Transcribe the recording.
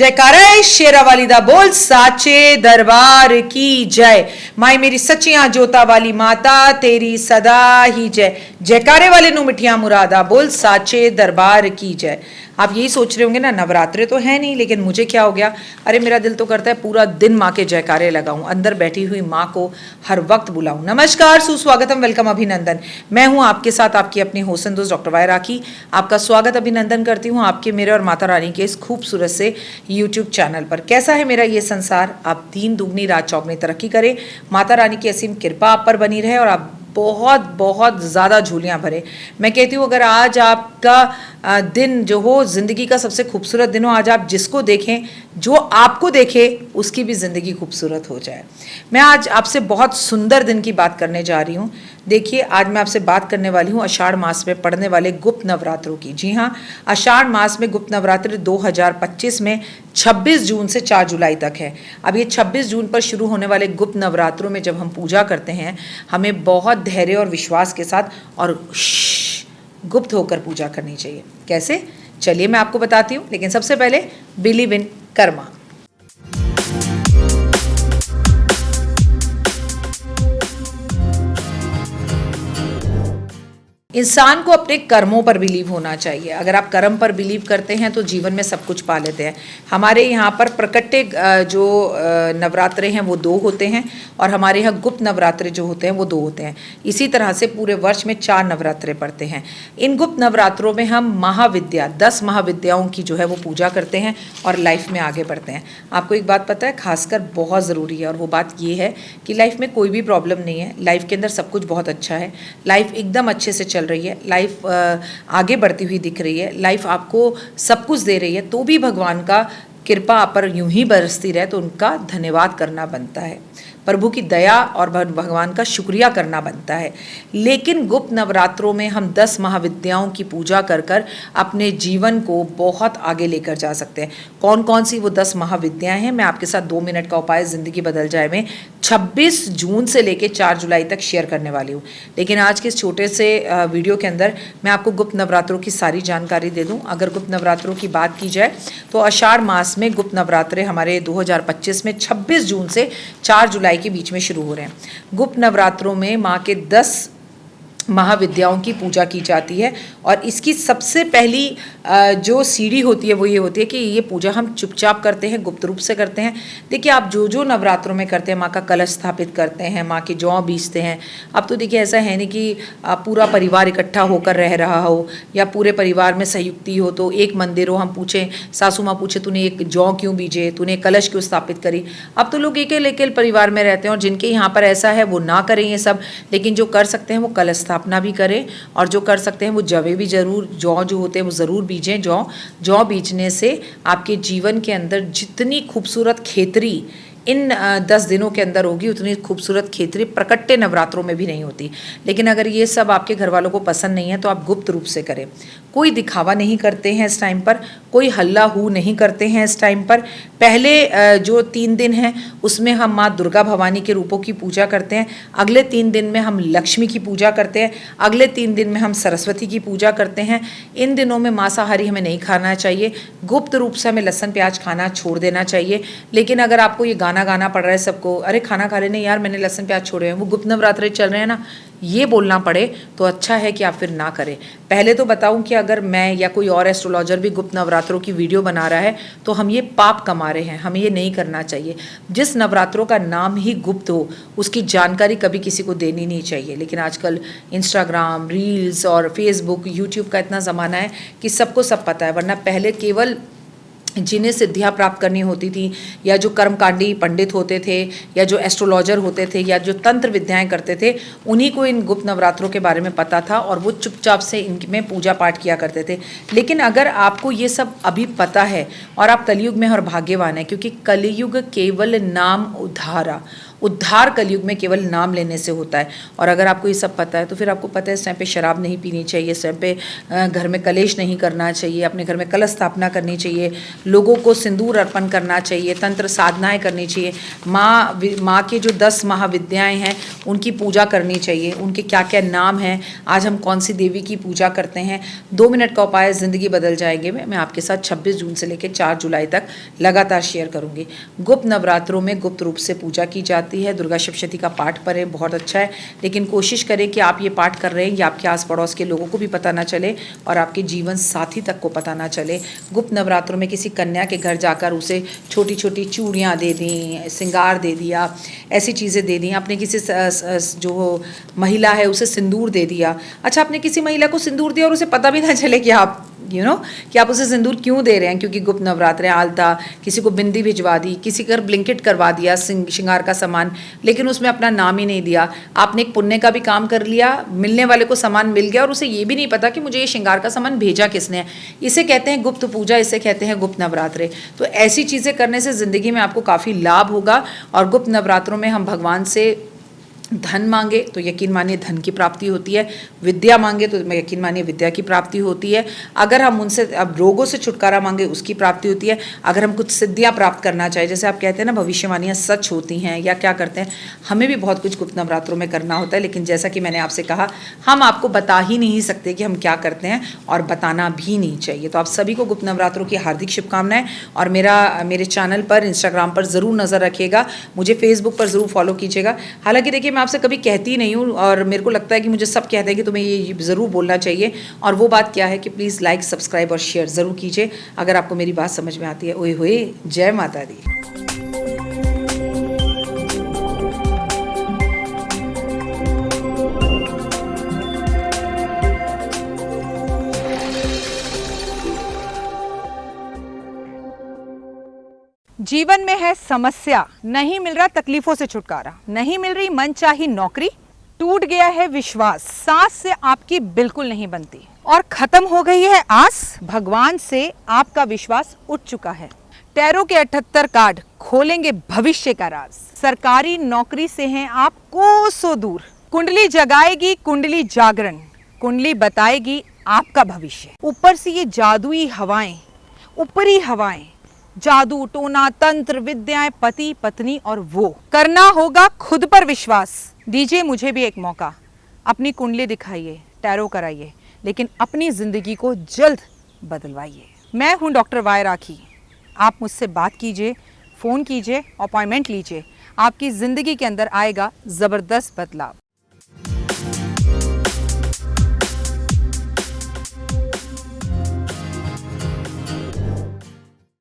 जयकारा है शेरा वाली दा बोल साचे दरबार की जय। माई मेरी सच्चियां जोता वाली माता तेरी सदा ही जय। जयकारे वाले नु मिठिया मुरादा बोल साचे दरबार की जय। आप यही सोच रहे होंगे ना, नवरात्रे तो है नहीं, लेकिन मुझे क्या हो गया, अरे मेरा दिल तो करता है पूरा दिन माँ के जयकारे लगाऊं, अंदर बैठी हुई माँ को हर वक्त बुलाऊं। नमस्कार, सुस्वागतम, वेलकम, अभिनंदन। मैं हूं आपके साथ आपकी अपनी होसन दोस्त डॉक्टर वाई राखी। आपका स्वागत अभिनंदन करती हूं आपके, मेरे और माता रानी के इस खूबसूरत से यूट्यूब चैनल पर। कैसा है मेरा ये संसार? आप दिन दुगनी रात चौगनी तरक्की करें, माता रानी की असीम कृपा आप पर बनी रहे और आप बहुत बहुत ज़्यादा झूलियाँ भरे। मैं कहती हूँ अगर आज आपका दिन जो हो ज़िंदगी का सबसे खूबसूरत दिन हो, आज आप जिसको देखें, जो आपको देखे, उसकी भी ज़िंदगी खूबसूरत हो जाए। मैं आज आपसे बहुत सुंदर दिन की बात करने जा रही हूँ। देखिए, आज मैं आपसे बात करने वाली हूँ आषाढ़ मास में पड़ने वाले गुप्त नवरात्रों की। जी हाँ, आषाढ़ मास में गुप्त नवरात्र 2025 में 26 जून से 4 जुलाई तक है। अब ये 26 जून पर शुरू होने वाले गुप्त नवरात्रों में जब हम पूजा करते हैं, हमें बहुत धैर्य और विश्वास के साथ और गुप्त होकर पूजा करनी चाहिए। कैसे? चलिए मैं आपको बताती हूँ, लेकिन सबसे पहले बिलीव इन कर्मा। इंसान को अपने कर्मों पर बिलीव होना चाहिए। अगर आप कर्म पर बिलीव करते हैं तो जीवन में सब कुछ पा लेते हैं। हमारे यहाँ पर प्रकट्य जो नवरात्रे हैं वो 2 होते हैं और हमारे यहाँ गुप्त नवरात्रे जो होते हैं वो 2 होते हैं। इसी तरह से पूरे वर्ष में 4 नवरात्रे पड़ते हैं। इन गुप्त नवरात्रों में हम महाविद्या 10 महाविद्याओं की जो है वो पूजा करते हैं और लाइफ में आगे बढ़ते हैं। आपको एक बात पता है, खासकर बहुत ज़रूरी है, और वो बात ये है कि लाइफ में कोई भी प्रॉब्लम नहीं है। लाइफ के अंदर सब कुछ बहुत अच्छा है। लाइफ एकदम अच्छे से चल रही है, लाइफ आगे बढ़ती हुई दिख रही है, लाइफ आपको सब कुछ दे रही है, तो भी भगवान का कृपा आप पर यूं ही बरसती रहे तो उनका धन्यवाद करना बनता है, प्रभु की दया और भगवान का शुक्रिया करना बनता है। लेकिन गुप्त नवरात्रों में हम 10 महाविद्याओं की पूजा कर कर अपने जीवन को बहुत आगे लेकर जा सकते हैं। कौन कौन सी वो 10 महाविद्याएं हैं, मैं आपके साथ 2 मिनट का उपाय ज़िंदगी बदल जाए में 26 जून से लेकर 4 जुलाई तक शेयर करने वाली हूँ। लेकिन आज के इस छोटे से वीडियो के अंदर मैं आपको गुप्त नवरात्रों की सारी जानकारी दे दूँ। अगर गुप्त नवरात्रों की बात की जाए तो आषाढ़ मास में गुप्त नवरात्रे हमारे 2025 में 26 जून से 4 जुलाई के बीच में शुरू हो रहे हैं। गुप्त नवरात्रों में माँ के 10 महाविद्याओं की पूजा की जाती है और इसकी सबसे पहली जो सीढ़ी होती है वो ये होती है कि ये पूजा हम चुपचाप करते हैं, गुप्त रूप से करते हैं। देखिए, आप जो जो नवरात्रों में करते हैं, माँ का कलश स्थापित करते हैं, माँ के जौ बीजते हैं। अब तो देखिए ऐसा है नहीं कि पूरा परिवार इकट्ठा होकर रह रहा हो या पूरे परिवार में संयुक्ति हो तो एक मंदिर हो, हम पूछें, सासू माँ पूछे तूने एक जौ क्यों बीजे, तूने कलश क्यों स्थापित करी। अब तो लोग एक एक परिवार में रहते हैं और जिनके यहाँ पर ऐसा है वो ना करें ये सब, लेकिन जो कर सकते हैं वो कलश स्थापना भी करें और जो कर सकते हैं वो जवे भी जरूर, जौ जो होते हैं वो ज़रूर बीजें। जौ बीजने से आपके जीवन के अंदर जितनी खूबसूरत खेतरी इन 10 दिनों के अंदर होगी, उतनी खूबसूरत खेतरी प्रकट्य नवरात्रों में भी नहीं होती। लेकिन अगर ये सब आपके घर वालों को पसंद नहीं है तो आप गुप्त रूप से करें। कोई दिखावा नहीं करते हैं इस टाइम पर, कोई हल्ला हू नहीं करते हैं इस टाइम पर। पहले जो 3 दिन हैं उसमें हम माँ दुर्गा भवानी के रूपों की पूजा करते हैं। अगले 3 दिन में हम लक्ष्मी की पूजा करते हैं। अगले 3 दिन में हम सरस्वती की पूजा करते हैं। इन दिनों में मांसाहारी हमें नहीं खाना चाहिए। गुप्त रूप से हमें लहसुन प्याज खाना छोड़ देना चाहिए। लेकिन अगर आपको ये गाना पड़ रहा है सबको, अरे खाना खा लेने यार, मैंने लहसुन प्याज छोड़े हैं, वो गुप्त नवरात्रे चल रहे हैं ना, ये बोलना पड़े तो अच्छा है कि आप फिर ना करें। पहले तो बताऊं कि अगर मैं या कोई और एस्ट्रोलॉजर भी गुप्त नवरात्रों की वीडियो बना रहा है तो हम ये पाप कमा रहे हैं, हमें ये नहीं करना चाहिए। जिस नवरात्रों का नाम ही गुप्त हो उसकी जानकारी कभी किसी को देनी नहीं चाहिए। लेकिन आजकल इंस्टाग्राम, रील्स और फेसबुक, यूट्यूब का इतना ज़माना है कि सबको सब पता है, वरना पहले केवल जिन्हें सिद्धियाँ प्राप्त करनी होती थी या जो कर्मकांडी पंडित होते थे या जो एस्ट्रोलॉजर होते थे या जो तंत्र विद्याएं करते थे, उन्हीं को इन गुप्त नवरात्रों के बारे में पता था और वो चुपचाप से इनमें पूजा पाठ किया करते थे। लेकिन अगर आपको ये सब अभी पता है और आप कलयुग में और भाग्यवान हैं, क्योंकि कलयुग केवल नाम उधारा उद्धार कलयुग में केवल नाम लेने से होता है। और अगर आपको ये सब पता है तो फिर आपको पता है इस टाइम पे शराब नहीं पीनी चाहिए, इस टाइम पे घर में कलेश नहीं करना चाहिए, अपने घर में कलश स्थापना करनी चाहिए, लोगों को सिंदूर अर्पण करना चाहिए, तंत्र साधनाएं करनी चाहिए, माँ के जो 10 महाविद्याएं हैं उनकी पूजा करनी चाहिए, उनके क्या क्या नाम हैं, आज हम कौन सी देवी की पूजा करते हैं। 2 मिनट का उपाय ज़िंदगी बदल जाएंगे मैं आपके साथ 26 जून से लेकर 4 जुलाई तक लगातार शेयर करूंगी। गुप्त नवरात्रों में गुप्त रूप से पूजा की जाती है। दुर्गा सप्तशती का पाठ पढ़ें, बहुत अच्छा है, लेकिन कोशिश करें कि आप ये पाठ कर रहे हैं ये आपके आस पड़ोस के लोगों को भी पता ना चले और आपके जीवन साथी तक को पता ना चले। गुप्त नवरात्रों में किसी कन्या के घर जाकर उसे छोटी छोटी चूड़ियाँ दे दी, श्रृंगार दे दिया, ऐसी चीज़ें दे दी। आपने किसी जो महिला है उसे सिंदूर दे दिया। अच्छा, आपने किसी महिला को सिंदूर दिया और उसे पता भी ना चले कि आप कि आप उसे सिंदूर क्यों दे रहे हैं, क्योंकि गुप्त नवरात्र है। आलता, किसी को बिंदी भिजवा दी, किसी का ब्लिंकेट करवा दिया श्रृंगार का सामान, लेकिन उसमें अपना नाम ही नहीं दिया। आपने एक पुण्य का भी काम कर लिया, मिलने वाले को सामान मिल गया और उसे ये भी नहीं पता कि मुझे ये श्रृंगार का सामान भेजा किसने है। इसे कहते हैं गुप्त पूजा, इसे कहते हैं गुप्त नवरात्रे। तो ऐसी चीज़ें करने से ज़िंदगी में आपको काफ़ी लाभ होगा। और गुप्त नवरात्रों में हम भगवान से धन मांगे तो यकीन मानिए धन की प्राप्ति होती है, विद्या मांगे तो यकीन मानिए विद्या की प्राप्ति होती है। अगर हम उनसे अब रोगों से छुटकारा मांगे उसकी प्राप्ति होती है। अगर हम कुछ सिद्धियां प्राप्त करना चाहें, जैसे आप कहते हैं ना भविष्यवाणियां सच होती हैं या क्या करते हैं, हमें भी बहुत कुछ गुप्त नवरात्रों में करना होता है। लेकिन जैसा कि मैंने आपसे कहा, हम आपको बता ही नहीं सकते कि हम क्या करते हैं और बताना भी नहीं चाहिए। तो आप सभी को गुप्त नवरात्रों की हार्दिक शुभकामनाएं। और मेरे चैनल पर, इंस्टाग्राम पर ज़रूर नज़र रखिएगा, मुझे फेसबुक पर ज़रूर फॉलो कीजिएगा। हालांकि देखिए, आपसे कभी कहती नहीं हूँ और मेरे को लगता है कि मुझे सब कहते हैं कि तुम्हें ये ज़रूर बोलना चाहिए। और वो बात क्या है कि प्लीज़ लाइक, सब्सक्राइब और शेयर ज़रूर कीजिए अगर आपको मेरी बात समझ में आती है। ओए होए, जय माता दी। जीवन में है समस्या, नहीं मिल रहा तकलीफों से छुटकारा, नहीं मिल रही मनचाही नौकरी, टूट गया है विश्वास, सांस से आपकी बिल्कुल नहीं बनती और खत्म हो गई है आस, भगवान से आपका विश्वास उठ चुका है। टैरो के 78 कार्ड खोलेंगे भविष्य का राज। सरकारी नौकरी से हैं आप कोसों दूर, कुंडली जगाएगी कुंडली जागरण, कुंडली बताएगी आपका भविष्य। ऊपर से ये जादुई हवाएं, ऊपरी हवाएं, जादू टोना तंत्र विद्याएं, पति पत्नी और वो करना होगा खुद पर विश्वास। दीजिए मुझे भी एक मौका, अपनी कुंडली दिखाइए, टैरो कराइए, लेकिन अपनी जिंदगी को जल्द बदलवाइए। मैं हूं डॉक्टर वाई राखी। आप मुझसे बात कीजिए, फ़ोन कीजिए, अपॉइंटमेंट लीजिए, आपकी ज़िंदगी के अंदर आएगा ज़बरदस्त बदलाव।